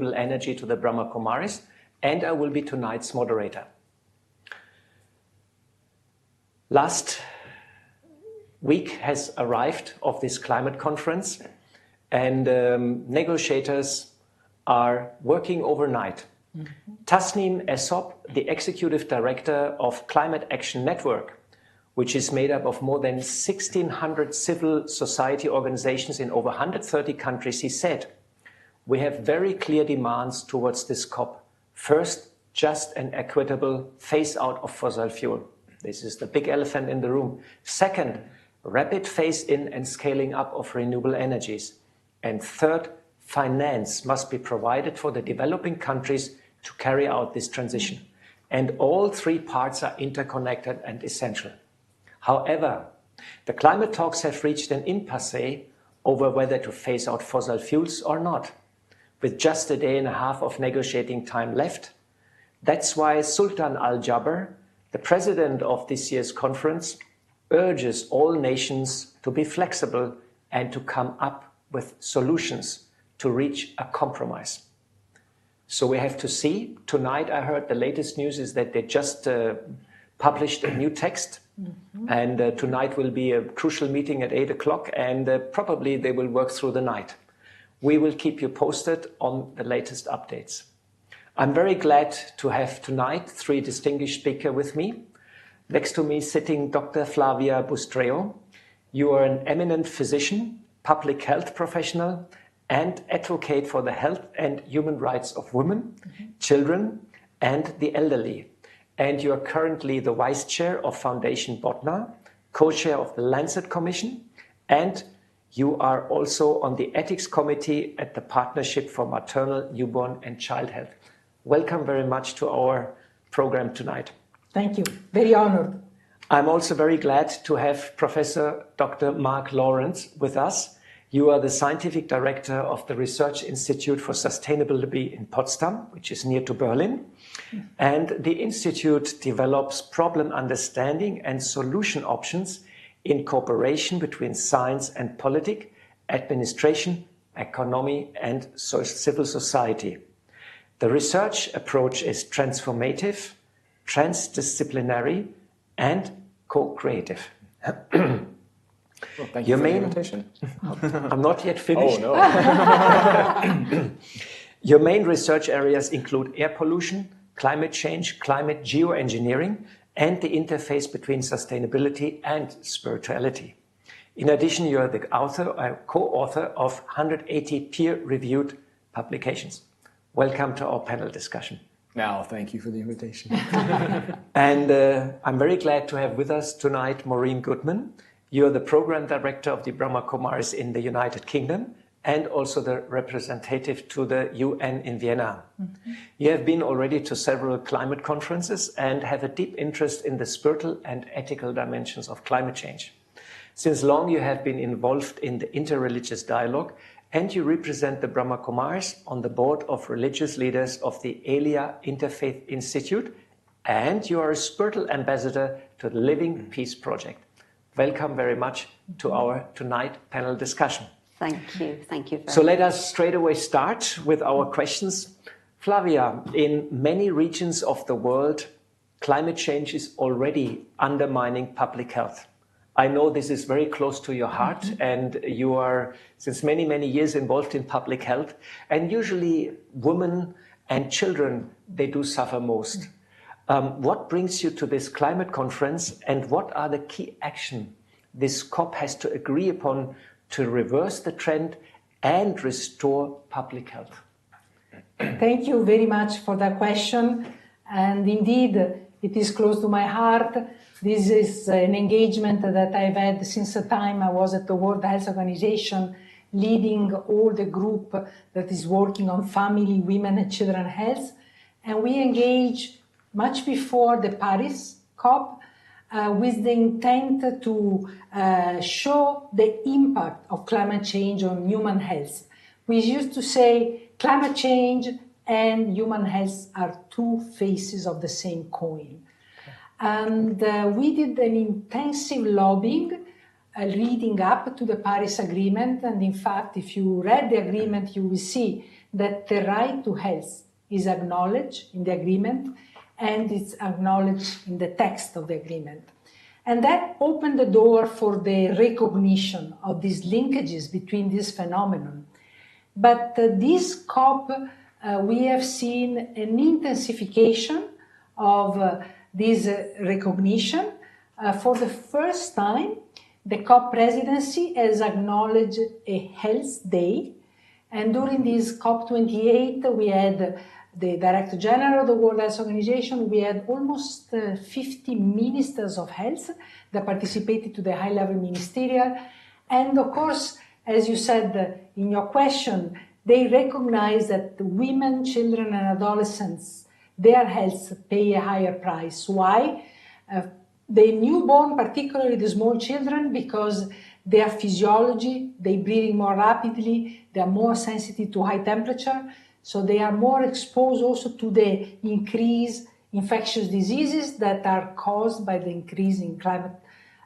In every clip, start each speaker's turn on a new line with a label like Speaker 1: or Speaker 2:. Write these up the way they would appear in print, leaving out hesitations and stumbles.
Speaker 1: energy to the Brahma Kumaris, and I will be tonight's moderator. Last week has arrived of this climate conference, and negotiators are working overnight. Tasneem Essop, the executive director of Climate Action Network, which is made up of more than 1,600 civil society organizations in over 130 countries, he said, "We have very clear demands towards this COP. First, just and equitable phase out of fossil fuel. This is the big elephant in the room. Second, rapid phase in and scaling up of renewable energies. And third, finance must be provided for the developing countries to carry out this transition. And all three parts are interconnected and essential." However, the climate talks have reached an impasse over whether to phase out fossil fuels or not, with just a day and a half of negotiating time left. That's why Sultan Al Jaber, the president of this year's conference, urges all nations to be flexible and to come up with solutions to reach a compromise. So we have to see. Tonight, I heard the latest news is that they just published a new text. And tonight will be a crucial meeting at 8 o'clock, and probably they will work through the night. We will keep you posted on the latest updates. I'm very glad to have tonight three distinguished speakers with me. Next to me sitting Dr. Flavia Bustreo. You are an eminent physician, public health professional, and advocate for the health and human rights of women, children, and the elderly. And you are currently the vice chair of Foundation Botna, co-chair of the Lancet Commission, and you are also on the ethics committee at the Partnership for Maternal, Newborn and Child Health. Welcome very much to our program tonight.
Speaker 2: Thank you. Very honored.
Speaker 1: I'm also very glad to have Professor Dr. Mark Lawrence with us. You are the scientific director of the Research Institute for Sustainability in Potsdam, which is near to Berlin. And the institute develops problem understanding and solution options in cooperation between science and politics, administration, economy, and civil society. The research approach is transformative, transdisciplinary, and co-creative.
Speaker 3: Well, thank you for the invitation.
Speaker 1: I'm not yet finished.
Speaker 3: Oh, no.
Speaker 1: Your main research areas include air pollution, climate change, climate geoengineering, and the interface between sustainability and spirituality. In addition, you are the co-author of 180 peer-reviewed publications. Welcome to our panel discussion.
Speaker 3: Now, thank you for the invitation.
Speaker 1: And I'm very glad to have with us tonight Maureen Goodman. You're the program director of the Brahma Kumaris in the United Kingdom and also the representative to the UN in Vienna. You have been already to several climate conferences and have a deep interest in the spiritual and ethical dimensions of climate change. Since long, you have been involved in the interreligious dialogue, and you represent the Brahma Kumaris on the board of religious leaders of the Elia Interfaith Institute, and you are a spiritual ambassador to the Living Peace Project. Welcome very much to our tonight panel discussion.
Speaker 4: Thank you. Thank you very much.
Speaker 1: So let us straight away start with our questions. Flavia, in many regions of the world, climate change is already undermining public health. I know this is very close to your heart, and you are since many, many years involved in public health. And usually women and children, they do suffer most. What brings you to this climate conference, and what are the key actions this COP has to agree upon to reverse the trend and restore public health?
Speaker 2: Thank you very much for that question. And indeed, it is close to my heart. This is an engagement that I've had since the time I was at the World Health Organization, leading all the group that is working on family, women and children health. And we engage much before the Paris COP with the intent to show the impact of climate change on human health. We used to say climate change and human health are two faces of the same coin. And we did an intensive lobbying leading up to the Paris Agreement. And in fact, if you read the agreement, you will see that the right to health is acknowledged in the agreement and it's acknowledged in the text of the agreement. And that opened the door for the recognition of these linkages between this phenomenon. But this COP, we have seen an intensification of this recognition. For the first time, the COP presidency has acknowledged a health day. And during this COP28, we had the Director General of the World Health Organization, we had almost 50 ministers of health that participated to the high-level ministerial. And of course, as you said in your question, they recognize that women, children, and adolescents, their health pay a higher price. Why? The newborn, particularly the small children, because their physiology, they're breathing more rapidly, they are more sensitive to high temperature, so they are more exposed also to the increased infectious diseases that are caused by the increase in climate,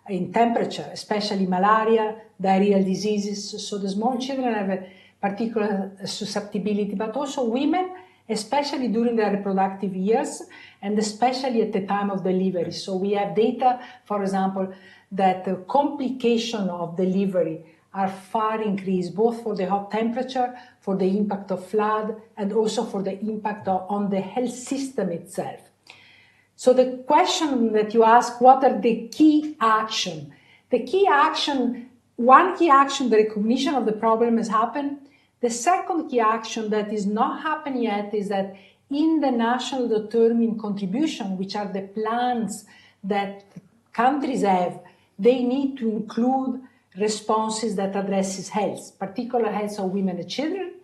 Speaker 2: in temperature, especially malaria, diarrheal diseases. So the small children have a particular susceptibility, but also women, especially during their reproductive years, and especially at the time of delivery. So we have data, for example, that the complication of delivery are far increased, both for the hot temperature, for the impact of flood, and also for the impact on the health system itself. So the question that you ask, what are the key action? The key action, one key action, the recognition of the problem has happened. The second key action that is not happening yet is that in the national determined contribution, which are the plans that countries have, they need to include responses that addresses health, particular health of women and children.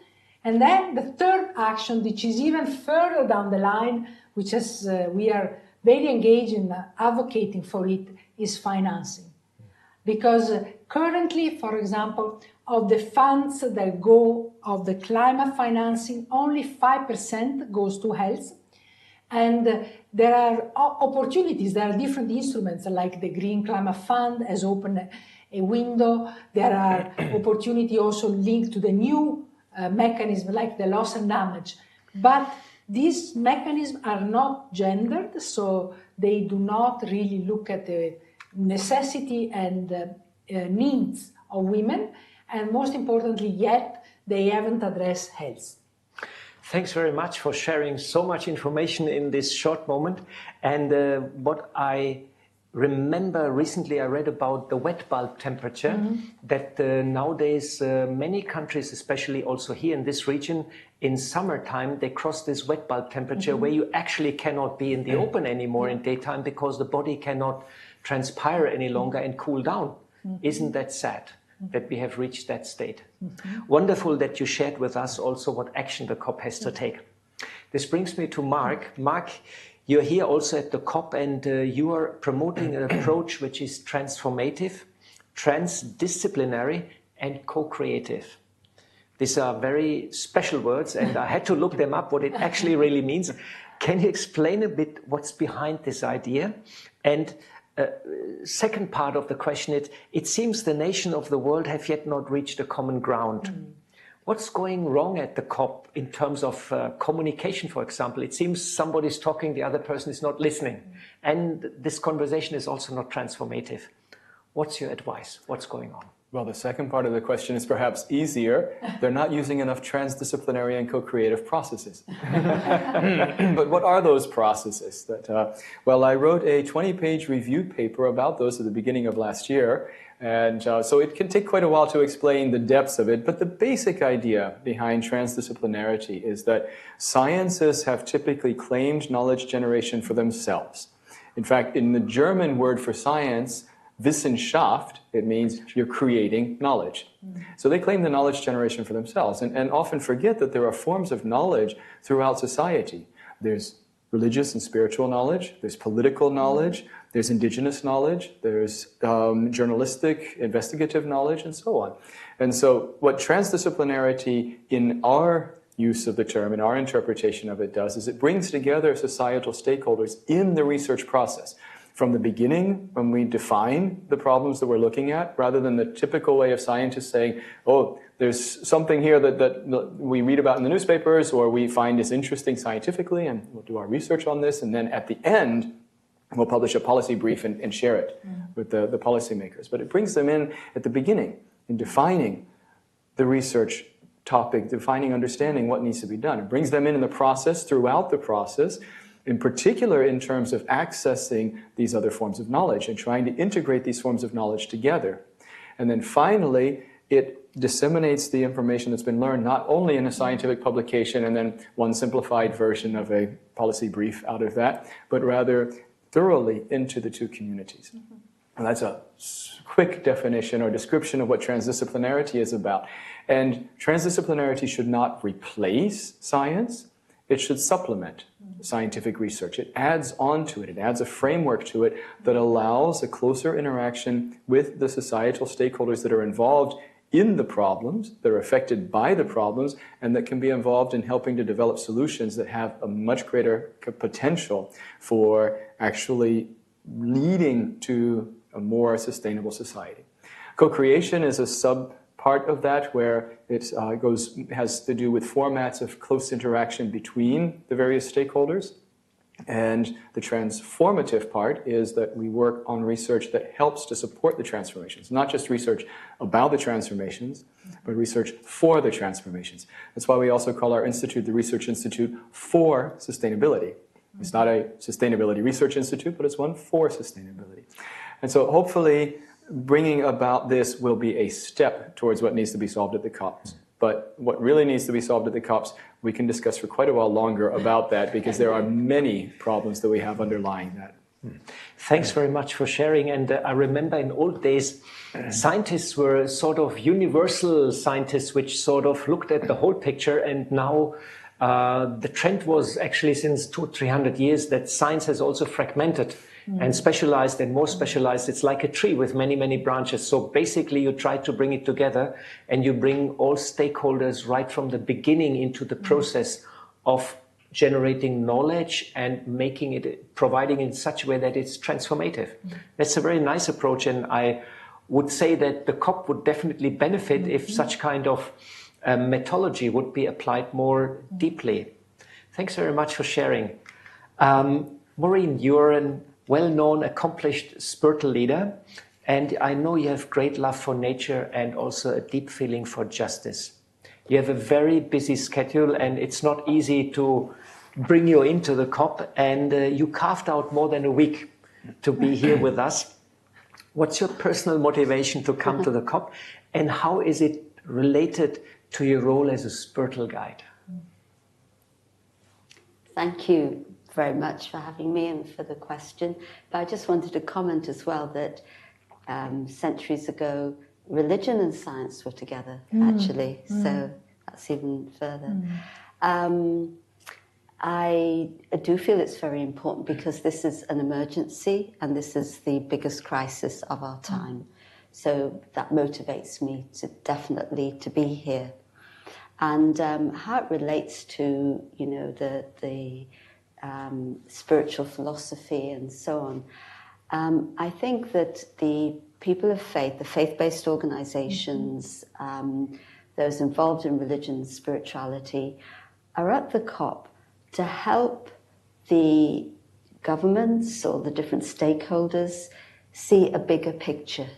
Speaker 2: And then the third action, which is even further down the line, which is we are very engaged in advocating for it, is financing. Because currently, for example, of the funds that go of the climate financing, only 5% goes to health. And there are opportunities, there are different instruments like the Green Climate Fund has opened a window. There are opportunities also linked to the new mechanism like the loss and damage. But these mechanisms are not gendered, so they do not really look at the necessity and needs of women. And most importantly yet, they haven't addressed health.
Speaker 1: Thanks very much for sharing so much information in this short moment. And what I remember recently, I read about the wet bulb temperature, that nowadays many countries, especially also here in this region, in summertime, they cross this wet bulb temperature where you actually cannot be in the open anymore in daytime because the body cannot transpire any longer and cool down. Isn't that sad? That we have reached that state. Wonderful that you shared with us also what action the COP has to take. This brings me to Mark. Mark, you're here also at the COP and you are promoting an approach which is transformative, transdisciplinary and co-creative. These are very special words and I had to look them up, what it actually really means. Can you explain a bit what's behind this idea? And second part of the question, it seems the nations of the world have yet not reached a common ground. What's going wrong at the COP in terms of communication, for example? It seems somebody's talking, the other person is not listening. And this conversation is also not transformative. What's your advice? What's going on?
Speaker 3: Well, the second part of the question is perhaps easier. They're not using enough transdisciplinary and co-creative processes. But what are those processes? Well, I wrote a 20-page review paper about those at the beginning of last year. And so it can take quite a while to explain the depths of it. But the basic idea behind transdisciplinarity is that scientists have typically claimed knowledge generation for themselves. In fact, in the German word for science, Wissenschaft, it means you're creating knowledge. So they claim the knowledge generation for themselves and often forget that there are forms of knowledge throughout society. There's religious and spiritual knowledge, there's political knowledge, there's indigenous knowledge, there's journalistic, investigative knowledge, and so on. And so what transdisciplinarity in our use of the term, in our interpretation of it does, is it brings together societal stakeholders in the research process. from the beginning when we define the problems that we're looking at, rather than the typical way of scientists saying, oh, there's something here that we read about in the newspapers or we find is interesting scientifically, and we'll do our research on this, and then at the end, we'll publish a policy brief and share it with the policymakers. But it brings them in at the beginning in defining the research topic, defining, understanding what needs to be done. It brings them in the process, throughout the process, in particular in terms of accessing these other forms of knowledge and trying to integrate these forms of knowledge together. And then finally, it disseminates the information that's been learned not only in a scientific publication and then one simplified version of a policy brief out of that, but rather thoroughly into the two communities. And that's a quick definition or description of what transdisciplinarity is about. And transdisciplinarity should not replace science. It should supplement scientific research. It adds on to it. It adds a framework to it that allows a closer interaction with the societal stakeholders that are involved in the problems, that are affected by the problems, and that can be involved in helping to develop solutions that have a much greater potential for actually leading to a more sustainable society. Co-creation is a sub-part of that, where it has to do with formats of close interaction between the various stakeholders. And the transformative part is that we work on research that helps to support the transformations, not just research about the transformations, but research for the transformations. That's why we also call our institute the Research Institute for Sustainability. It's not a sustainability research institute, but it's one for sustainability. And so hopefully bringing about this will be a step towards what needs to be solved at the COPs. But what really needs to be solved at the COPs, we can discuss for quite a while longer about that, because there are many problems that we have underlying that.
Speaker 1: Thanks very much for sharing. And I remember in old days, scientists were sort of universal scientists, which sort of looked at the whole picture. And now the trend was actually since 200-300 years that science has also fragmented and specialized and more specialized. It's like a tree with many, many branches. So basically you try to bring it together and you bring all stakeholders right from the beginning into the process of generating knowledge and making it, providing in such a way that it's transformative. That's a very nice approach. And I would say that the COP would definitely benefit if such kind of methodology would be applied more deeply. Thanks very much for sharing. Maureen, you're a well-known, accomplished spiritual leader, and I know you have great love for nature and also a deep feeling for justice. You have a very busy schedule, and it's not easy to bring you into the COP, and you carved out more than a week to be here with us. What's your personal motivation to come to the COP, and how is it related to your role as a spiritual guide?
Speaker 4: Thank you very much for having me and for the question. But I just wanted to comment as well that centuries ago, religion and science were together, actually. So that's even further. I do feel it's very important because this is an emergency and this is the biggest crisis of our time. So that motivates me to definitely to be here. And how it relates to, you know, the spiritual philosophy and so on. I think that the people of faith, the faith-based organizations, those involved in religion and spirituality, are at the COP to help the governments or the different stakeholders see a bigger picture.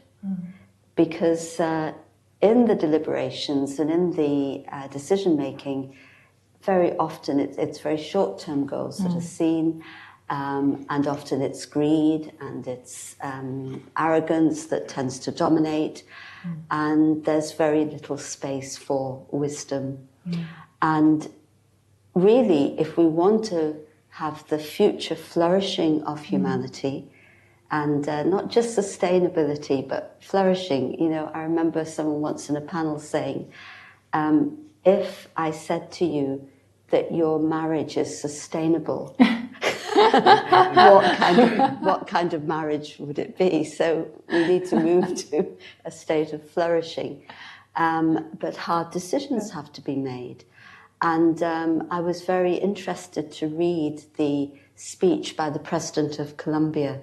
Speaker 4: Because in the deliberations and in the decision-making, very often it's very short-term goals that are seen, and often it's greed and it's arrogance that tends to dominate, and there's very little space for wisdom. And really, if we want to have the future flourishing of humanity, and not just sustainability, but flourishing, you know, I remember someone once in a panel saying, if I said to you that your marriage is sustainable, what kind of marriage would it be? So we need to move to a state of flourishing. But hard decisions have to be made. And I was very interested to read the speech by the President of Colombia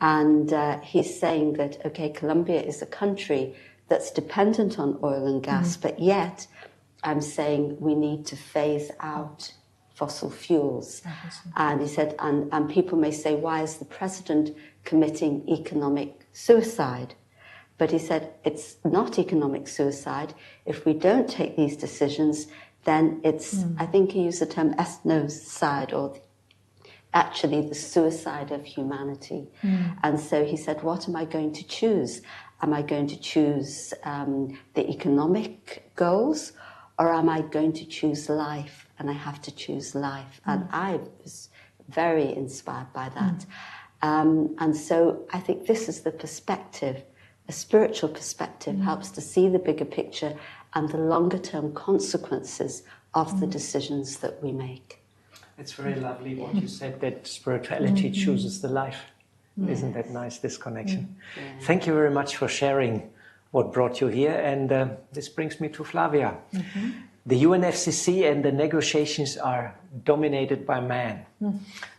Speaker 4: And he's saying that, okay, Colombia is a country that's dependent on oil and gas, but yet I'm saying we need to phase out fossil fuels. And he said, and people may say, why is the president committing economic suicide? But he said, it's not economic suicide. If we don't take these decisions, then it's, I think he used the term ethnocide, or actually the suicide of humanity. And so he said, what am I going to choose? Am I going to choose the economic goals, or am I going to choose life? And I have to choose life. And I was very inspired by that. And so I think this is the perspective. A spiritual perspective helps to see the bigger picture and the longer term consequences of the decisions that we make.
Speaker 1: It's very lovely what you said, that spirituality chooses the life. Isn't that nice, this connection? Thank you very much for sharing what brought you here. And this brings me to Flavia. The UNFCCC and the negotiations are dominated by men.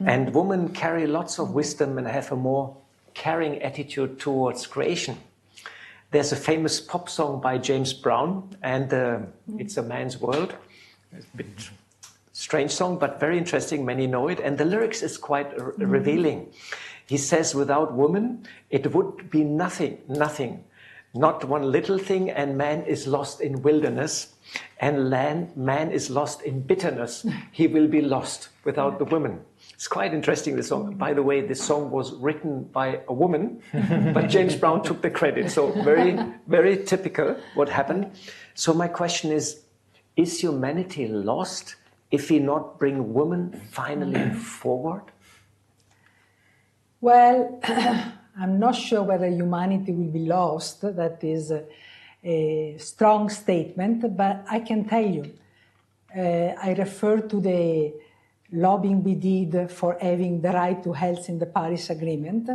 Speaker 1: And women carry lots of wisdom and have a more caring attitude towards creation. There's a famous pop song by James Brown, and it's a man's world. It's a bit strange song, but very interesting. Many know it. And the lyrics is quite revealing. He says, without woman, it would be nothing, nothing. Not one little thing, and man is lost in wilderness. And man is lost in bitterness. He will be lost without the women. It's quite interesting, this song. By the way, this song was written by a woman, but James Brown took the credit. So very, very typical what happened. So my question is humanity lost if we not bring women finally forward?
Speaker 2: Well, I'm not sure whether humanity will be lost. That is a strong statement, but I can tell you, I refer to the lobbying we did for having the right to health in the Paris Agreement.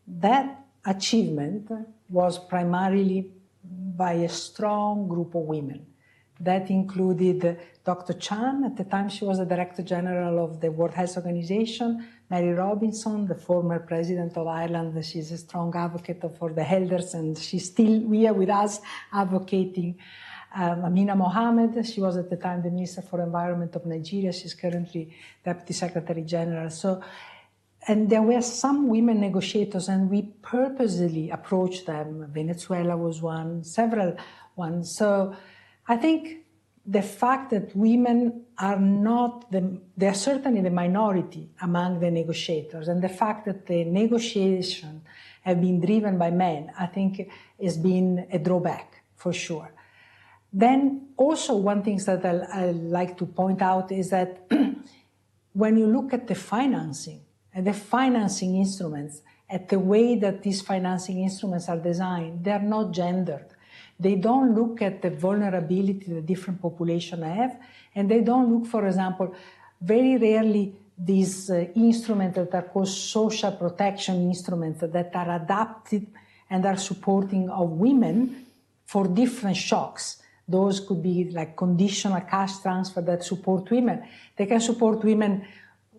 Speaker 2: That achievement was primarily by a strong group of women. That included Dr. Chan, at the time she was the Director General of the World Health Organization, Mary Robinson, the former President of Ireland. She's a strong advocate for the elders, and she's still here with us advocating. Amina Mohammed, she was at the time the Minister for Environment of Nigeria. She's currently Deputy Secretary General. So, and there were some women negotiators, and we purposely approached them. Venezuela was one, several ones. So I think the fact that women are not, they are certainly the minority among the negotiators, and the fact that the negotiations have been driven by men, I think has been a drawback for sure. Then also one thing that I like to point out is that when you look at the financing and the financing instruments, at the way that these financing instruments are designed, they are not gendered. They don't look at the vulnerability the different populations have, and they don't look, for example, very rarely these instruments that are called social protection instruments that are adapted and are supporting of women for different shocks. Those could be like conditional cash transfer that support women. They can support women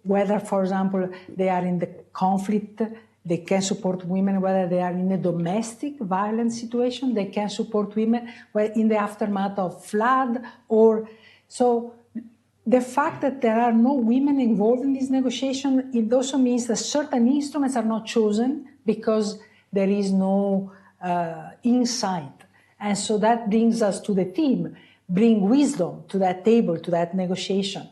Speaker 2: whether, for example, they are in the conflict. They can support women whether they are in a domestic violence situation. They can support women in the aftermath of flood. Or so the fact that there are no women involved in this negotiation, it also means that certain instruments are not chosen because there is no insight. And so that brings us to the theme, bring wisdom to that table, to that negotiation.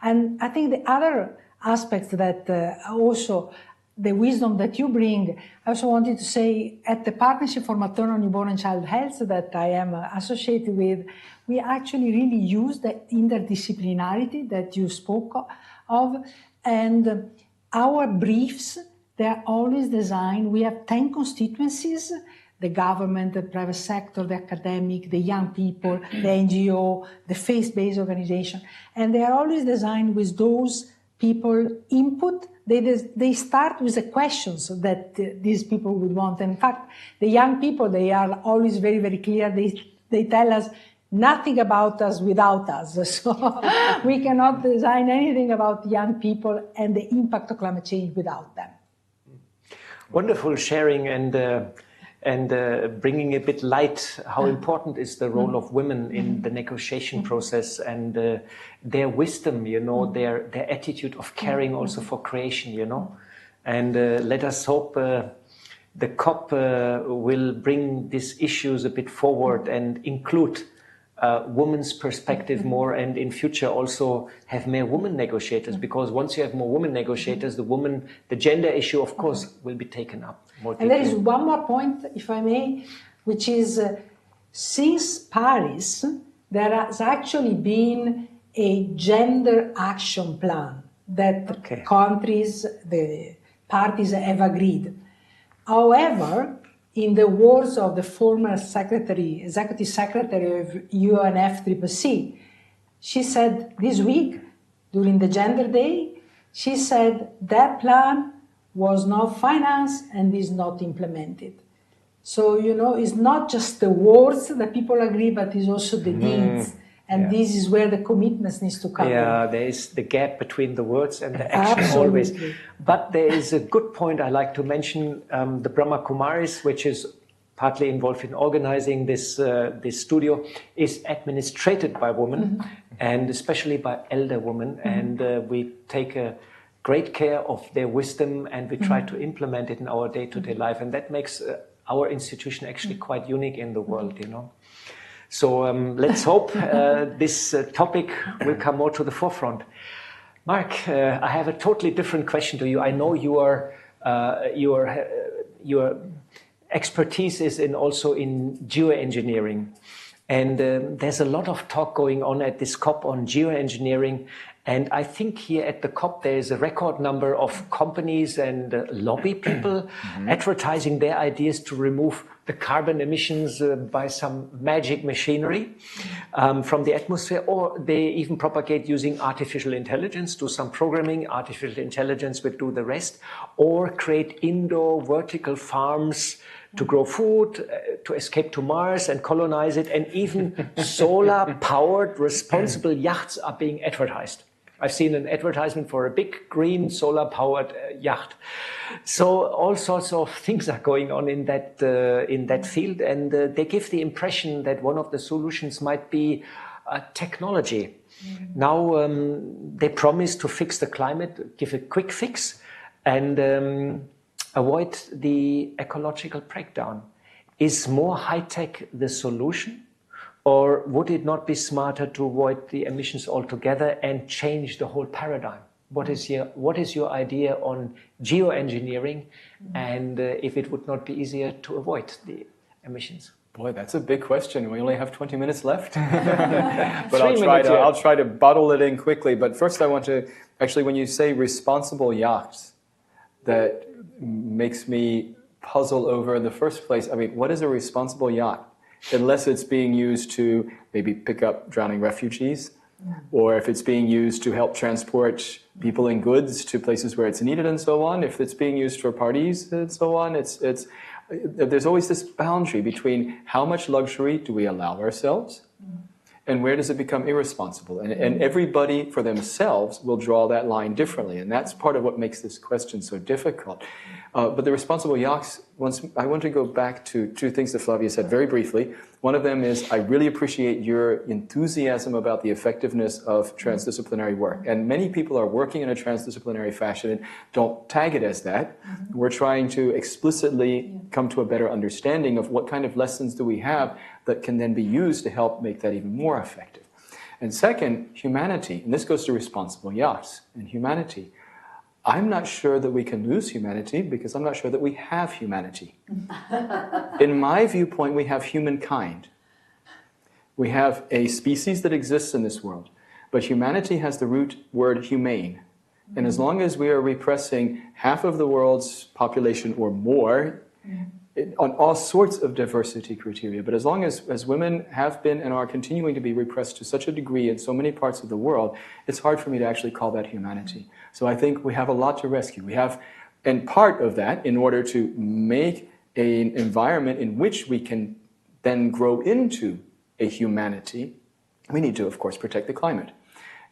Speaker 2: And I think the other aspects that also the wisdom that you bring, I also wanted to say at the Partnership for Maternal, Newborn and Child Health that I am associated with, we actually really use the interdisciplinarity that you spoke of. And our briefs, they're always designed, we have 10 constituencies, the government, the private sector, the academic, the young people, the NGO, the faith-based organization. And they are always designed with those people input. They start with the questions that these people would want. In fact, the young people, they are always very, very clear. They tell us nothing about us without us. So we cannot design anything about young people and the impact of climate change without them.
Speaker 1: wonderful sharing and bringing a bit light how important is the role of women in the negotiation process and their wisdom, you know, their attitude of caring also for creation, you know. And let us hope the COP will bring these issues a bit forward and include women's perspective more, and in future also have more women negotiators, because once you have more women negotiators, the gender issue, of course, will be taken up more deeply.
Speaker 2: And there is one more point, if I may, which is since Paris, there has actually been a gender action plan that countries, the parties have agreed. However, in the words of the former executive secretary of UNFCCC, she said this week, during the Gender Day, she said that plan was not financed and is not implemented. So, you know, it's not just the words that people agree, but it's also the deeds. And this is where the commitments needs to come.
Speaker 1: Yeah, there is the gap between the words and the action always. But there is a good point I like to mention. The Brahma Kumaris, which is partly involved in organizing this studio, is administrated by women and especially by elder women. And we take a great care of their wisdom and we try to implement it in our day-to-day life. And that makes our institution actually quite unique in the world, you know. So let's hope this topic will come more to the forefront. Mark, I have a totally different question to you. I know your expertise is also in geoengineering. And there's a lot of talk going on at this COP on geoengineering. And I think here at the COP, there is a record number of companies and lobby people advertising their ideas to remove the carbon emissions by some magic machinery from the atmosphere, or they even propagate using artificial intelligence, do some programming, artificial intelligence will do the rest, or create indoor vertical farms to grow food, to escape to Mars and colonize it, and even solar-powered responsible yachts are being advertised. I've seen an advertisement for a big green solar-powered yacht. So all sorts of things are going on in that field, and they give the impression that one of the solutions might be technology. Now they promise to fix the climate, give a quick fix, and avoid the ecological breakdown. Is more high-tech the solution? Or would it not be smarter to avoid the emissions altogether and change the whole paradigm? What is your idea on geoengineering, and if it would not be easier to avoid the emissions?
Speaker 3: Boy, that's a big question. We only have 20 minutes left. But I'll try to bottle it in quickly. But first I want to, actually, when you say responsible yachts, that makes me puzzle over in the first place. I mean, what is a responsible yacht? Unless it's being used to maybe pick up drowning refugees, or if it's being used to help transport people and goods to places where it's needed and so on, if it's being used for parties and so on, there's always this boundary between how much luxury do we allow ourselves and where does it become irresponsible. And everybody for themselves will draw that line differently, and that's part of what makes this question so difficult. But the responsible yachts, I want to go back to two things that Flavia said very briefly. One of them is, I really appreciate your enthusiasm about the effectiveness of transdisciplinary work. And many people are working in a transdisciplinary fashion and don't tag it as that. We're trying to explicitly come to a better understanding of what kind of lessons do we have that can then be used to help make that even more effective. And second, humanity. And this goes to responsible yachts and humanity. I'm not sure that we can lose humanity because I'm not sure that we have humanity. In my viewpoint, we have humankind. We have a species that exists in this world, but humanity has the root word humane. And as long as we are repressing half of the world's population or more on all sorts of diversity criteria, but as long as women have been and are continuing to be repressed to such a degree in so many parts of the world, it's hard for me to actually call that humanity. So I think we have a lot to rescue. We have, and part of that, in order to make an environment in which we can then grow into a humanity, we need to, of course, protect the climate.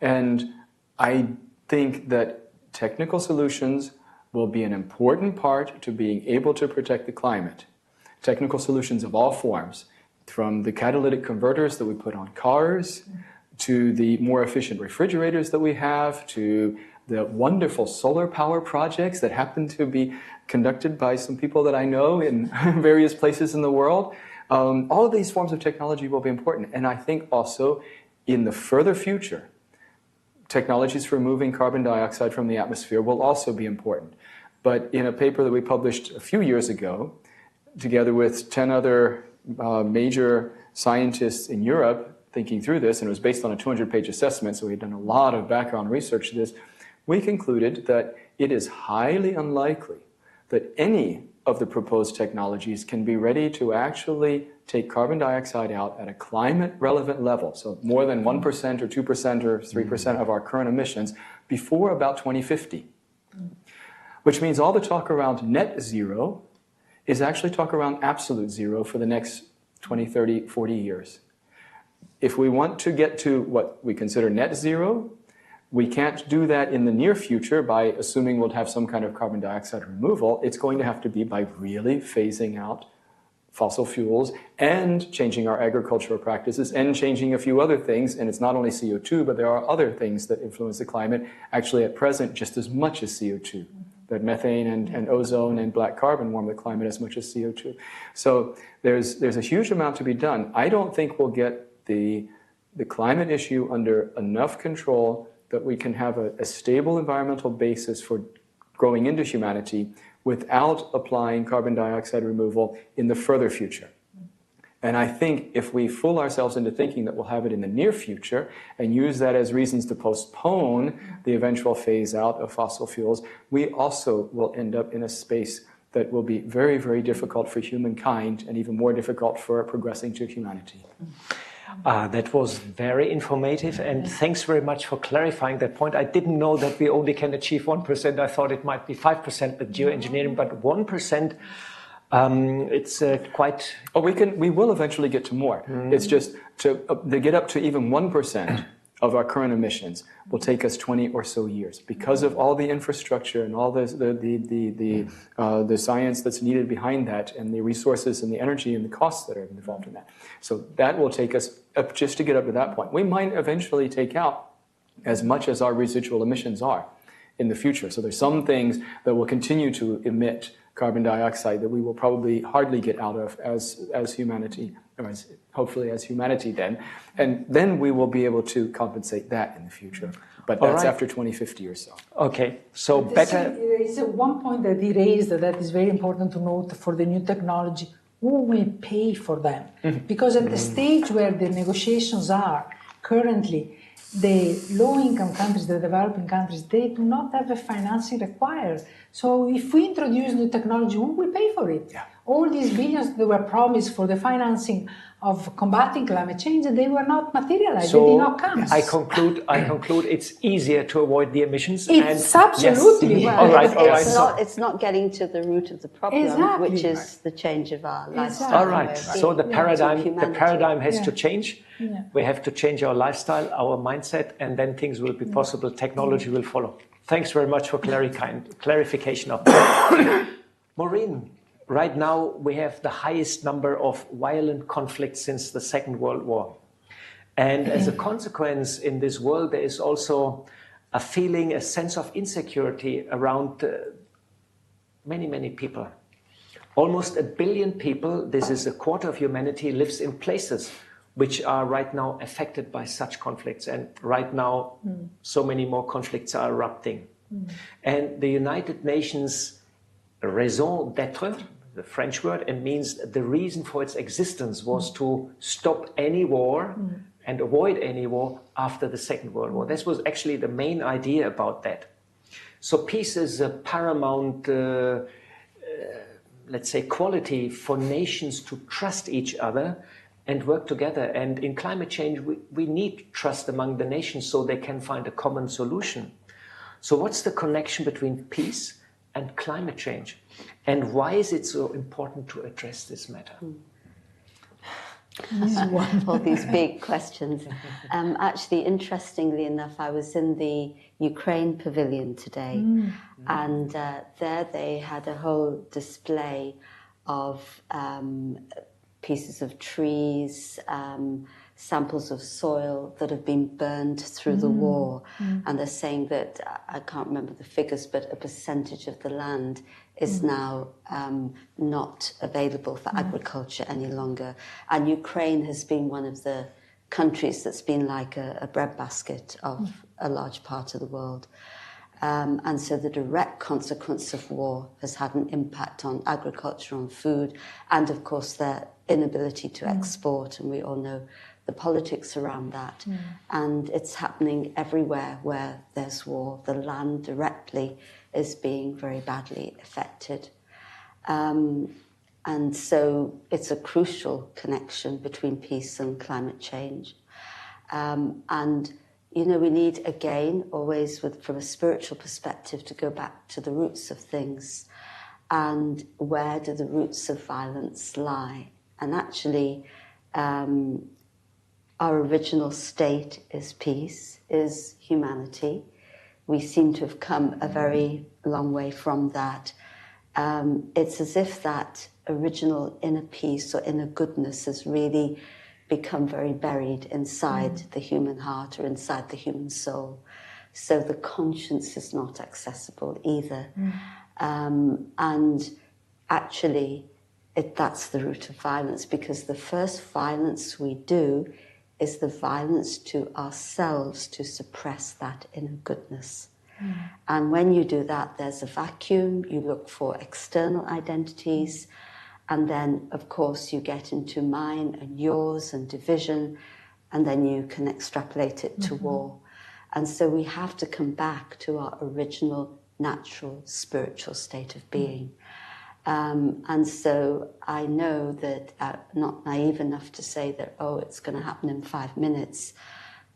Speaker 3: And I think that technical solutions will be an important part to being able to protect the climate. Technical solutions of all forms, from the catalytic converters that we put on cars, to the more efficient refrigerators that we have, to the wonderful solar power projects that happen to be conducted by some people that I know in various places in the world. All of these forms of technology will be important. And I think also in the further future, technologies for removing carbon dioxide from the atmosphere will also be important. But in a paper that we published a few years ago, together with 10 other major scientists in Europe thinking through this, and it was based on a 200-page assessment, so we had done a lot of background research to this, we concluded that it is highly unlikely that any of the proposed technologies can be ready to actually take carbon dioxide out at a climate-relevant level, so more than 1% or 2% or 3% of our current emissions, before about 2050. Which means all the talk around net zero is actually talk around absolute zero for the next 20, 30, 40 years. If we want to get to what we consider net zero, we can't do that in the near future by assuming we'll have some kind of carbon dioxide removal. It's going to have to be by really phasing out fossil fuels and changing our agricultural practices and changing a few other things. And it's not only CO2, but there are other things that influence the climate, actually at present just as much as CO2. That methane and ozone and black carbon warm the climate as much as CO2. So there's a huge amount to be done. I don't think we'll get the climate issue under enough control that we can have a stable environmental basis for growing into humanity without applying carbon dioxide removal in the further future. And I think if we fool ourselves into thinking that we'll have it in the near future and use that as reasons to postpone the eventual phase out of fossil fuels, we also will end up in a space that will be very, very difficult for humankind and even more difficult for progressing to humanity.
Speaker 1: That was very informative, and thanks very much for clarifying that point. I didn't know that we only can achieve 1%. I thought it might be 5% with geoengineering, but 1%, it's quite...
Speaker 3: Oh, we will eventually get to more. It's just to get up to even 1% of our current emissions will take us 20 or so years because of all the infrastructure and all the science that's needed behind that and the resources and the energy and the costs that are involved in that. So that will take us up just to get up to that point. We might eventually take out as much as our residual emissions are in the future. So there's some things that will continue to emit carbon dioxide that we will probably hardly get out of as humanity, or hopefully as humanity then. And then we will be able to compensate that in the future. But that's after 2050 or so.
Speaker 1: Okay, so better...
Speaker 2: There is one point that he raised that is very important to note for the new technology. Who will pay for them? Because at the stage where the negotiations are currently, the low-income countries, the developing countries, they do not have the financing required. So if we introduce new technology, who will pay for it?
Speaker 3: Yeah.
Speaker 2: All these billions that were promised for the financing of combating climate change, they were not materialized,
Speaker 1: So
Speaker 2: they did not come.
Speaker 1: I conclude it's easier to avoid the emissions.
Speaker 2: It's absolutely.
Speaker 1: Yes.
Speaker 4: Well, it's not getting to the root of the problem,
Speaker 2: Exactly.
Speaker 4: which is the change of our lifestyle.
Speaker 1: All right. So the paradigm has to change.
Speaker 2: Yeah.
Speaker 1: We have to change our lifestyle, our mindset, and then things will be possible. Technology will follow. Thanks very much for clarification of that. Maureen, right now we have the highest number of violent conflicts since the Second World War. And as a consequence, in this world, there is also a feeling, a sense of insecurity around many, many people. Almost 1 billion people, this is a quarter of humanity, lives in places which are right now affected by such conflicts. And right now, so many more conflicts are erupting. And the United Nations raison d'être, the French word, it means the reason for its existence was to stop any war and avoid any war after the Second World War. This was actually the main idea about that. So peace is a paramount, let's say, quality for nations to trust each other and work together. And in climate change, we need trust among the nations so they can find a common solution. So what's the connection between peace and climate change? And why is it so important to address this matter?
Speaker 4: All these big questions. Actually, interestingly enough, I was in the Ukraine Pavilion today. And there they had a whole display of pieces of trees, samples of soil that have been burned through the war. And they're saying that, I can't remember the figures, but a percentage of the land is now not available for agriculture any longer. And Ukraine has been one of the countries that's been like a breadbasket of a large part of the world. And so the direct consequence of war has had an impact on agriculture, on food, and of course their inability to export, and we all know the politics around that. And it's happening everywhere where there's war. The land directly is being very badly affected. And so it's a crucial connection between peace and climate change. And you know, we need, again, always from a spiritual perspective, to go back to the roots of things. And where do the roots of violence lie? And actually, our original state is peace, is humanity. We seem to have come a very long way from that. It's as if that original inner peace or inner goodness has really become very buried inside the human heart or inside the human soul. So the conscience is not accessible either. And actually, that's the root of violence, because the first violence we do is the violence to ourselves to suppress that inner goodness. And when you do that, there's a vacuum. You look for external identities. And then, of course, you get into mine and yours and division, and then you can extrapolate it to war. And so we have to come back to our original, natural, spiritual state of being. And so I know that I'm not naive enough to say that, oh, it's going to happen in 5 minutes,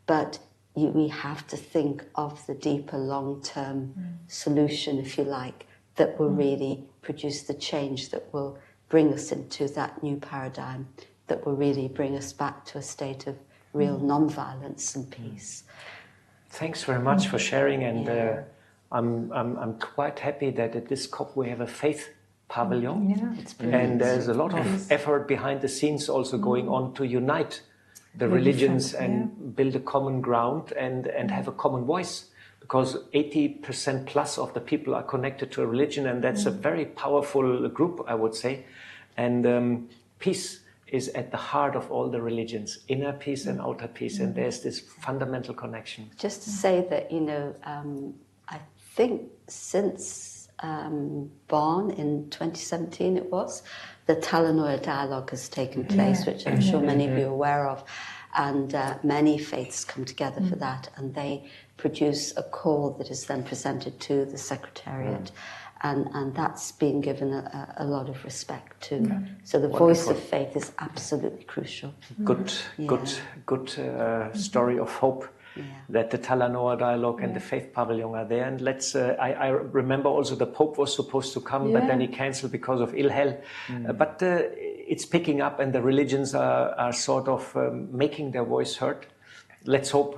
Speaker 4: but we have to think of the deeper long-term solution, if you like, that will really produce the change that will bring us into that new paradigm, that will really bring us back to a state of real non-violence and peace.
Speaker 1: Thanks very much for sharing, and I'm quite happy that at this COP we have a faith pavilion, and there's a lot of effort behind the scenes also going on to unite the religions and build a common ground and have a common voice, because 80% plus of the people are connected to a religion, and that's a very powerful group, I would say. And peace is at the heart of all the religions, inner peace and outer peace, and there's this fundamental connection.
Speaker 4: Just to say that, you know, I think since Bonn in 2017 it was, the Talanoia dialogue has taken place, which I'm sure many of you are aware of, and many faiths come together for that, and they produce a call that is then presented to the Secretariat, and that's being given a lot lot of respect too. So the voice of faith is absolutely crucial.
Speaker 1: Good story of hope. That the Talanoa dialogue and the faith pavilion are there, and let's. I remember also the Pope was supposed to come, but then he cancelled because of ill health. But it's picking up, and the religions are sort of making their voice heard. Let's hope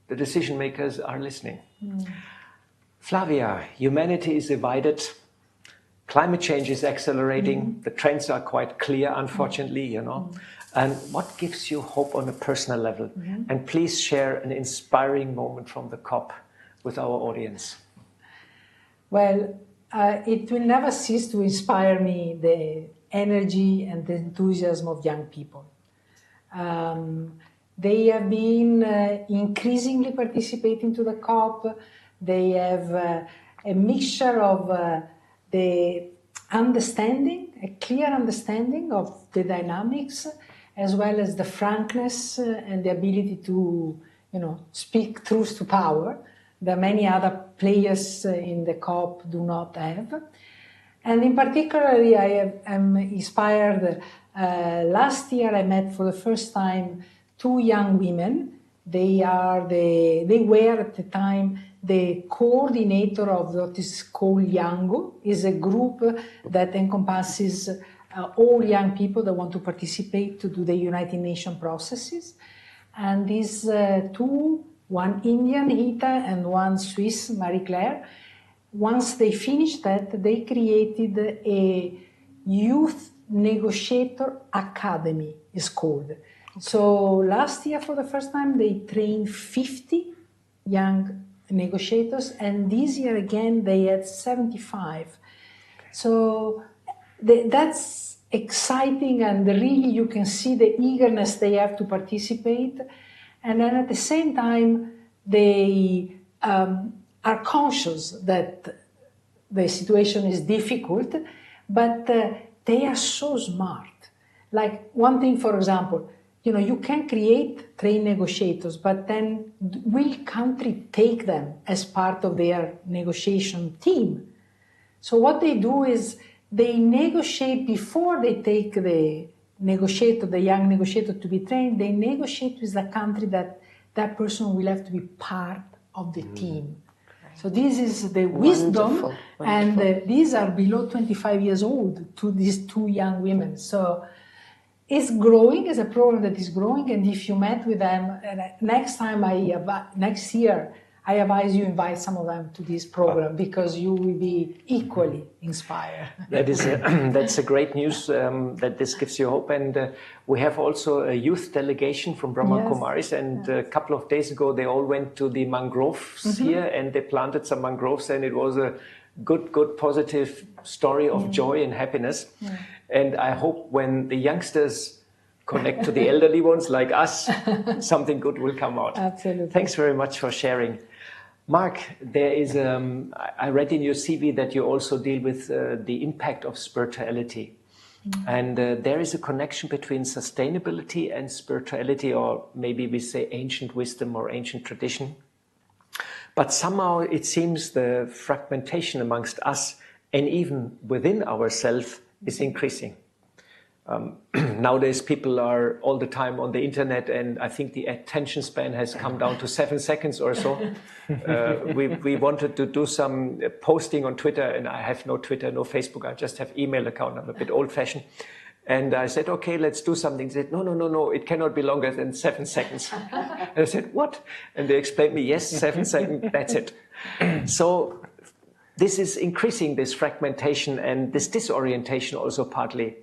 Speaker 1: the decision makers are listening. Flavia, humanity is divided. Climate change is accelerating. The trends are quite clear, unfortunately, you know. And what gives you hope on a personal level? And please share an inspiring moment from the COP with our audience.
Speaker 2: Well, it will never cease to inspire me, the energy and the enthusiasm of young people. They have been increasingly participating to the COP. They have a mixture of the understanding, a clear understanding of the dynamics, as well as the frankness and the ability to, you know, speak truth to power that many other players in the COP do not have. And in particular, I am inspired. Last year, I met for the first time 2 young women. They were at the time the coordinator of what is called Yango. Is a group that encompasses all young people that want to participate to do the United Nations processes. And these 2 one Indian, Hita, and one Swiss, Marie Claire. Once they finished that, they created a youth negotiator academy, it's called. Okay. So last year, for the first time, they trained 50 young negotiators, and this year again, they had 75. Okay. So that's exciting, and really you can see the eagerness they have to participate. And then at the same time, they are conscious that the situation is difficult, but they are so smart. Like one thing, for example, you can train negotiators, but then will country take them as part of their negotiation team? So what they do is they negotiate before they take the young negotiator to be trained. They negotiate with the country that person will have to be part of the team. So this is the wisdom, wonderful. And these are below 25 years old, to these two young women. So it's growing, it's a program that is growing, and if you met with them, next year, I advise you invite some of them to this program, because you will be equally inspired.
Speaker 1: That's a great news that this gives you hope. And we have also a youth delegation from Brahma Kumaris, and a couple of days ago they all went to the mangroves here, and they planted some mangroves, and it was a good positive story of joy and happiness. Yeah. And I hope when the youngsters connect to the elderly ones like us, something good will come out.
Speaker 2: Absolutely.
Speaker 1: Thanks very much for sharing. Mark, there is, I read in your CV that you also deal with the impact of spirituality. Mm-hmm. And there is a connection between sustainability and spirituality, or maybe we say ancient wisdom or ancient tradition. But somehow it seems the fragmentation amongst us and even within ourselves is increasing. Nowadays, people are all the time on the internet, and I think the attention span has come down to 7 seconds or so. We wanted to do some posting on Twitter, and I have no Twitter, no Facebook. I just have email account. I'm a bit old-fashioned. And I said, okay, let's do something. They said, no, it cannot be longer than 7 seconds. And I said, what? And they explained me, yes, 7 seconds, that's it. So this is increasing, this fragmentation and this disorientation also partly.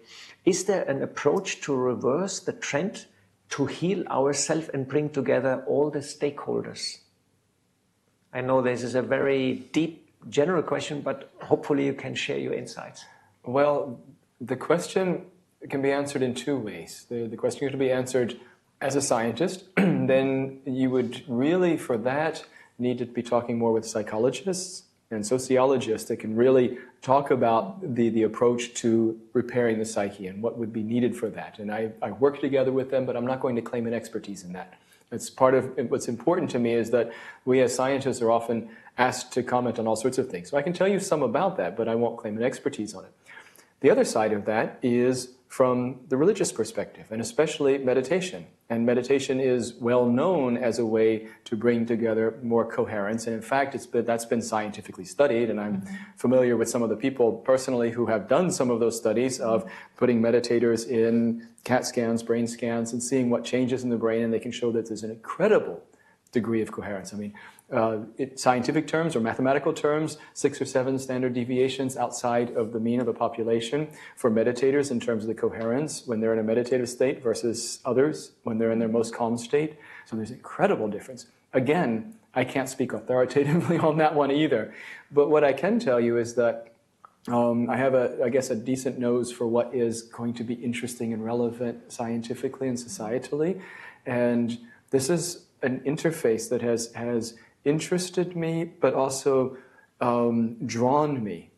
Speaker 1: Is there an approach to reverse the trend, to heal ourselves and bring together all the stakeholders? I know this is a very deep, general question, but hopefully you can share your insights.
Speaker 3: Well, the question can be answered in two ways. The question can be answered as a scientist, then you would really, for that, need to be talking more with psychologists and sociologists that can really talk about the approach to repairing the psyche and what would be needed for that. And I work together with them, but I'm not going to claim an expertise in that. It's part of what's important to me is that we as scientists are often asked to comment on all sorts of things. So I can tell you some about that, but I won't claim an expertise on it. The other side of that is from the religious perspective, and especially meditation. And meditation is well known as a way to bring together more coherence. And in fact, that's been scientifically studied. And I'm familiar with some of the people personally who have done some of those studies of putting meditators in CAT scans, brain scans, and seeing what changes in the brain. And they can show that there's an incredible degree of coherence. I mean, in scientific terms or mathematical terms, 6 or 7 standard deviations outside of the mean of the population for meditators in terms of the coherence when they're in a meditative state versus others when they're in their most calm state. So there's incredible difference. Again, I can't speak authoritatively on that one either. But what I can tell you is that I have, I guess, a decent nose for what is going to be interesting and relevant scientifically and societally. And this is an interface that has interested me, but also drawn me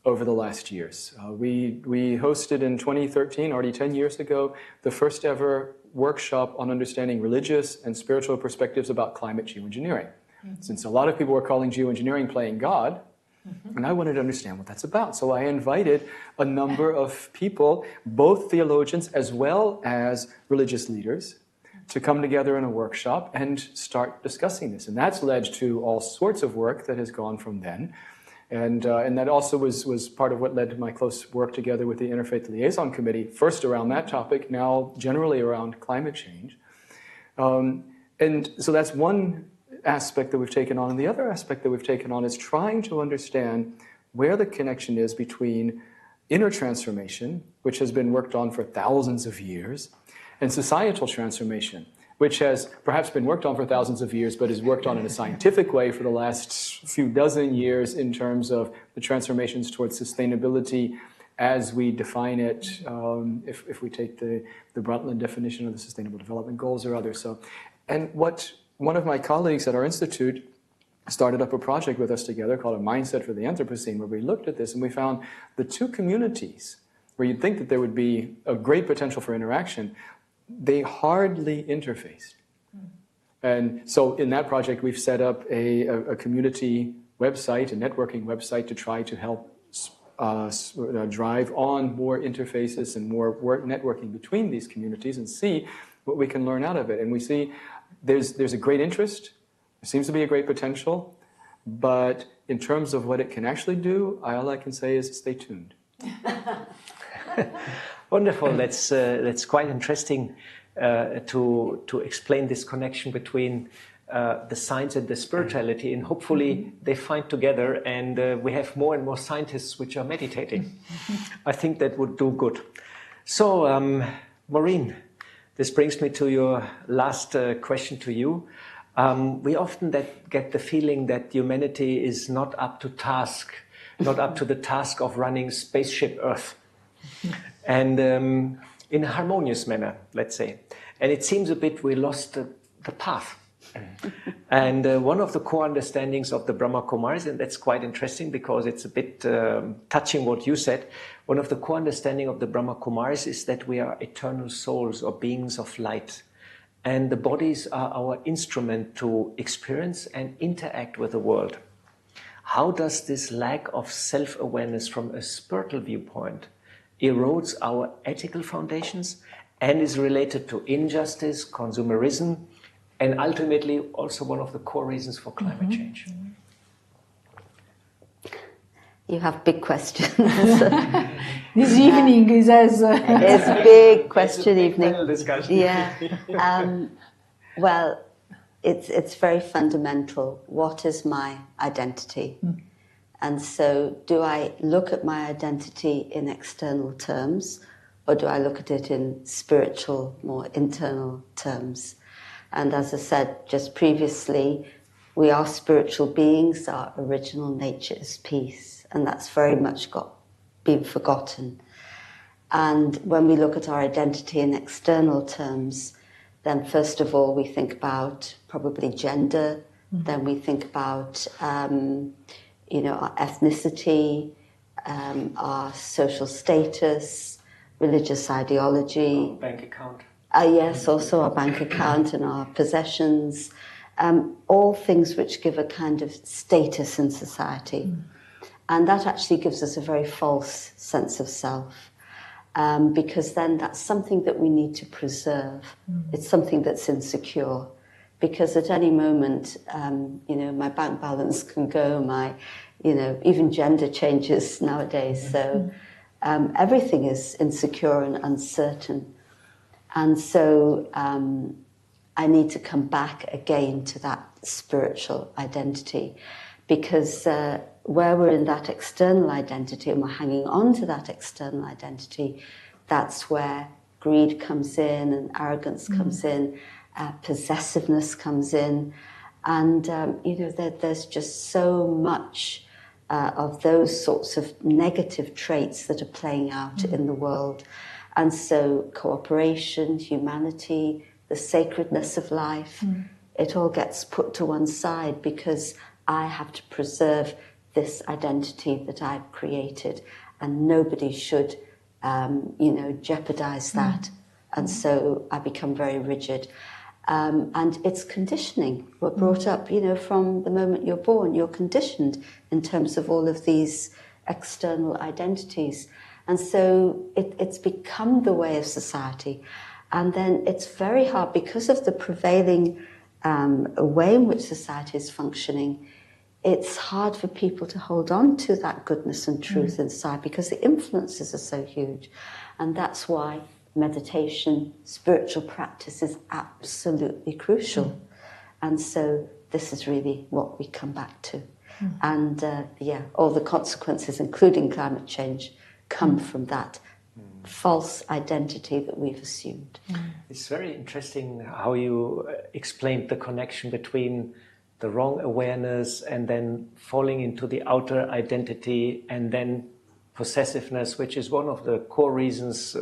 Speaker 3: over the last years. We hosted in 2013, already 10 years ago, the first ever workshop on understanding religious and spiritual perspectives about climate geoengineering. Mm-hmm. Since a lot of people were calling geoengineering playing God, and I wanted to understand what that's about. So I invited a number of people, both theologians as well as religious leaders, to come together in a workshop and start discussing this. And that's led to all sorts of work that has gone from then. And that also was part of what led to my close work together with the Interfaith Liaison Committee, first around that topic, now generally around climate change. And so that's one aspect that we've taken on. And the other aspect that we've taken on is trying to understand where the connection is between inner transformation, which has been worked on for thousands of years, and societal transformation, which has perhaps been worked on for thousands of years, but is worked on in a scientific way for the last few dozen years in terms of the transformations towards sustainability as we define it, if we take the Brundtland definition of the Sustainable Development Goals or others. So, and what one of my colleagues at our institute started up a project with us together called A Mindset for the Anthropocene, where we looked at this and we found the two communities where you'd think that there would be a great potential for interaction, they hardly interfaced. And so in that project, we've set up a community website, a networking website, to try to help drive on more interfaces and more networking between these communities and see what we can learn out of it. And we see there's a great interest, there seems to be a great potential, but in terms of what it can actually do, all I can say is stay tuned.
Speaker 1: Wonderful. That's quite interesting to explain this connection between the science and the spirituality, and hopefully they find together, and we have more and more scientists which are meditating. I think that would do good. So, Maureen, this brings me to your last question to you. We often get the feeling that humanity is not up to the task of running spaceship Earth, and in a harmonious manner, let's say. And it seems a bit we lost the path. And one of the core understandings of the Brahma Kumaris, and that's quite interesting because it's a bit touching what you said, one of the core understanding of the Brahma Kumaris is that we are eternal souls or beings of light. And the bodies are our instrument to experience and interact with the world. How does this lack of self-awareness from a spiritual viewpoint erodes our ethical foundations and is related to injustice, consumerism, and ultimately also one of the core reasons for climate change?
Speaker 4: You have big questions.
Speaker 2: This evening is as...
Speaker 4: It's a big question evening.
Speaker 1: Panel discussion.
Speaker 4: Yeah. Well, it's very fundamental. What is my identity? And so do I look at my identity in external terms, or do I look at it in spiritual, more internal terms? And as I said just previously, we are spiritual beings, our original nature is peace, and that's very much been forgotten. And when we look at our identity in external terms, then first of all we think about probably gender, then we think about our ethnicity, our social status, religious ideology.
Speaker 1: Bank account.
Speaker 4: Yes, also our bank account and our possessions, all things which give a kind of status in society. And that actually gives us a very false sense of self, because then that's something that we need to preserve. It's something that's insecure, because at any moment, my bank balance can go, even gender changes nowadays. So everything is insecure and uncertain. And so I need to come back again to that spiritual identity, because where we're in that external identity and we're hanging on to that external identity, that's where greed comes in and arrogance comes in, possessiveness comes in. And, there's just so much of those sorts of negative traits that are playing out in the world. And so cooperation, humanity, the sacredness of life, it all gets put to one side because I have to preserve this identity that I've created, and nobody should, jeopardize that. And so I become very rigid. And it's conditioning. We're brought up, from the moment you're born, you're conditioned in terms of all of these external identities. And so it's become the way of society. And then it's very hard, because of the prevailing way in which society is functioning, it's hard for people to hold on to that goodness and truth inside, because the influences are so huge. And that's why meditation, spiritual practice is absolutely crucial. And so this is really what we come back to. And all the consequences, including climate change, come from that false identity that we've assumed.
Speaker 1: It's very interesting how you explained the connection between the wrong awareness and then falling into the outer identity and then possessiveness, which is one of the core reasons,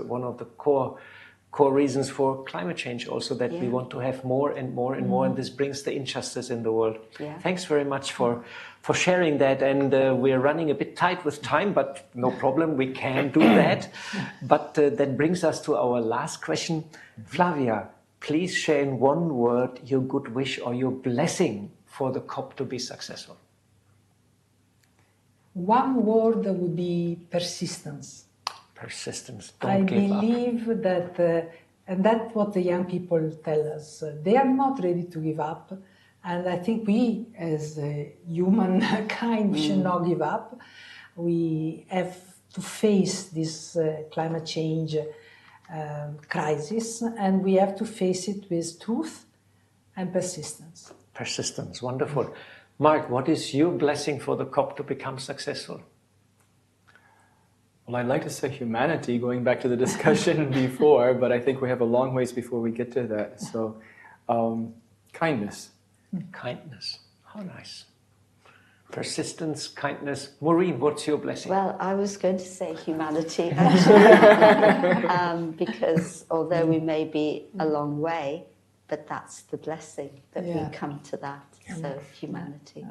Speaker 1: core reasons for climate change also, that we want to have more and more and more, and this brings the injustice in the world. Thanks very much for sharing that, and we're running a bit tight with time, but no problem, we can do that. But that brings us to our last question. Flavia, please share in one word your good wish or your blessing for the COP to be successful.
Speaker 2: One word would be persistence.
Speaker 1: Persistence.
Speaker 2: I
Speaker 1: Don't give up.
Speaker 2: believe that, and that's what the young people tell us, they are not ready to give up. And I think we, as humankind, should not give up. We have to face this climate change crisis, and we have to face it with truth and persistence.
Speaker 1: Persistence, wonderful. Mark, what is your blessing for the COP to become successful?
Speaker 3: Well, I'd like to say humanity, going back to the discussion before, but I think we have a long ways before we get to that. So, kindness.
Speaker 1: Kindness. How nice. Persistence, kindness. Maureen, what's your blessing?
Speaker 4: Well, I was going to say humanity, actually, because although we may be a long way, but that's the blessing that we come to that. So, humanity.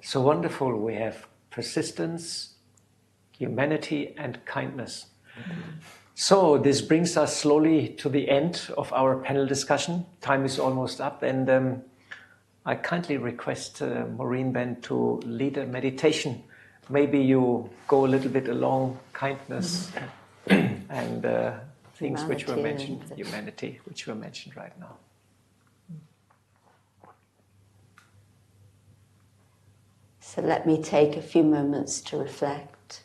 Speaker 1: So wonderful. We have persistence, humanity, and kindness. So this brings us slowly to the end of our panel discussion. Time is almost up, and I kindly request Maureen Ben to lead a meditation. Maybe you go a little bit along kindness and things which were mentioned, humanity, which were mentioned right now.
Speaker 4: So let me take a few moments to reflect.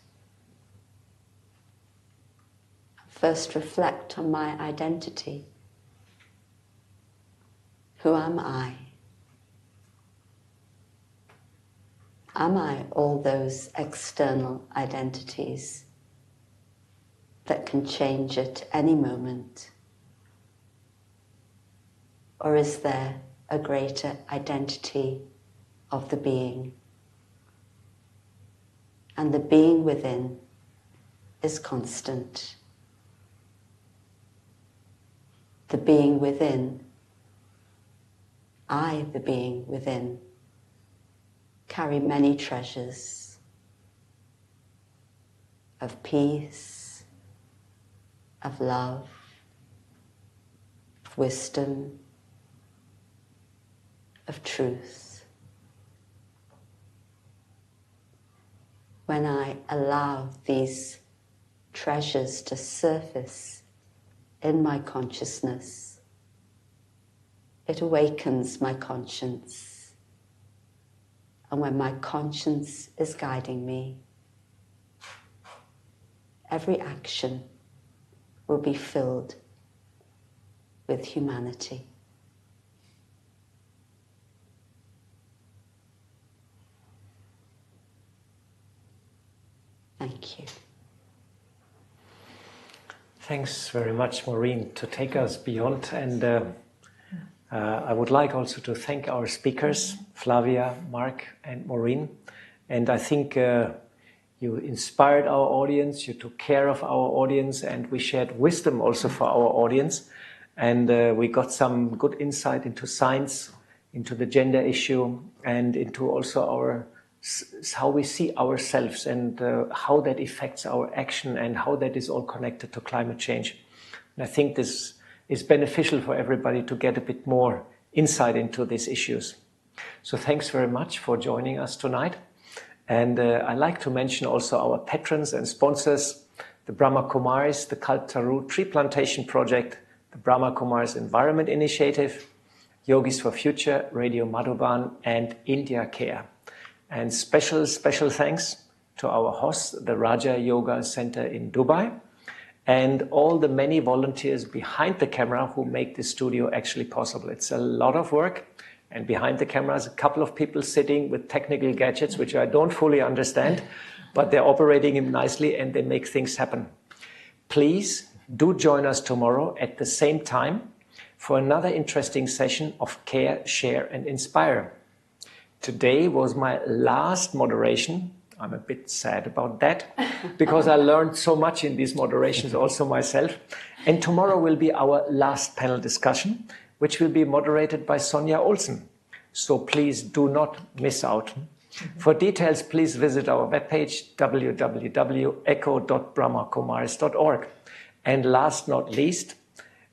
Speaker 4: First, reflect on my identity. Who am I? Am I all those external identities that can change at any moment? Or is there a greater identity of the being? And the being within is constant. The being within, I, the being within, carry many treasures of peace, of love, of wisdom, of truth. When I allow these treasures to surface in my consciousness, it awakens my conscience. And when my conscience is guiding me, every action will be filled with humanity. Thank you.
Speaker 1: Thanks very much, Maureen, to take us beyond. And I would like also to thank our speakers, Flavia, Mark, and Maureen. And I think you inspired our audience, you took care of our audience, and we shared wisdom also for our audience. And we got some good insight into science, into the gender issue, and into also how we see ourselves and how that affects our action and how that is all connected to climate change. And I think this is beneficial for everybody to get a bit more insight into these issues. So thanks very much for joining us tonight. And I'd like to mention also our patrons and sponsors, the Brahma Kumaris, the Kaltaru Tree Plantation Project, the Brahma Kumaris Environment Initiative, Yogis for Future, Radio Madhuban, and India Care. And special thanks to our host, the Raja Yoga Center in Dubai, and all the many volunteers behind the camera who make this studio actually possible. It's a lot of work, And behind the cameras, a couple of people sitting with technical gadgets, which I don't fully understand, but they're operating them nicely and they make things happen. Please do join us tomorrow at the same time for another interesting session of Care, Share and Inspire. Today was my last moderation. I'm a bit sad about that because I learned so much in these moderations also myself. And tomorrow will be our last panel discussion, which will be moderated by Sonja Olsen. So please do not miss out. For details, please visit our webpage www.echo.brahmakumaris.org. And last not least,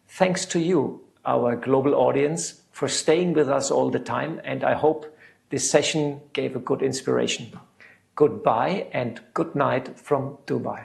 Speaker 1: thanks to you, our global audience, for staying with us all the time. And I hope this session gave a good inspiration. Goodbye and good night from Dubai.